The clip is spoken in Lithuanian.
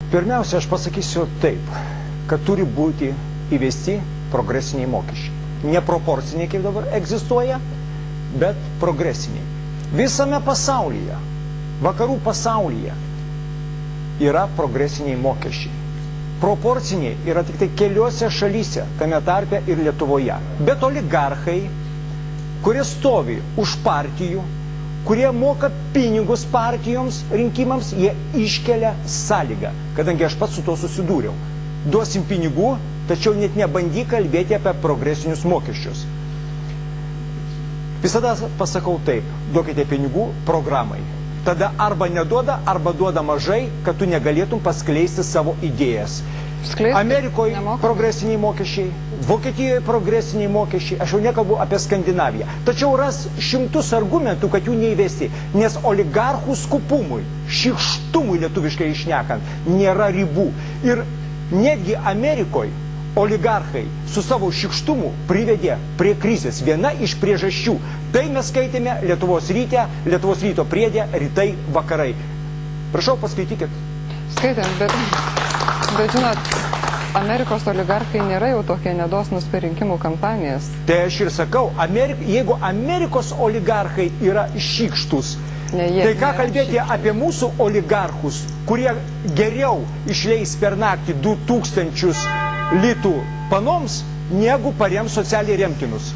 Pirmiausia, aš pasakysiu taip, kad turi būti įvesti progresiniai mokesčiai. Neproporciniai, kaip dabar egzistuoja, bet progresiniai. Visame pasaulyje, vakarų pasaulyje yra progresiniai mokesčiai. Proporciniai yra tik tai keliose šalyse, tame tarpe ir Lietuvoje. Bet oligarchai, kurie stovi už partijų, kurie moka pinigus partijoms, rinkimams, jie iškelia sąlygą, kadangi aš pats su to susidūriau. Duosim pinigų, tačiau net nebandyk kalbėti apie progresinius mokesčius. Visada pasakau taip, duokite pinigų programai. Tada arba neduoda, arba duoda mažai, kad tu negalėtum paskleisti savo idėjas. Amerikoje progresiniai mokesčiai, Vokietijoje progresiniai mokesčiai, aš jau nekalbu apie Skandinaviją. Tačiau ras šimtus argumentų, kad jų neįvesti, nes oligarchų skupumui, šykštumui lietuviškai išnekant, nėra ribų. Ir netgi Amerikoje oligarchai su savo šykštumu privedė prie krizės. Viena iš priežasčių. Tai mes skaitėme Lietuvos ryto priede, rytai, vakarai. Prašau, paskaitykit. Skaitėm, bet žinot, Amerikos oligarchai nėra jau tokie nedosnūs per rinkimų kampanijas. Tai aš ir sakau, jeigu Amerikos oligarchai yra šykštus, tai ką kalbėti apie mūsų oligarchus, kurie geriau išleis per naktį 2000 litų panoms, negu parems socialiai remtinus.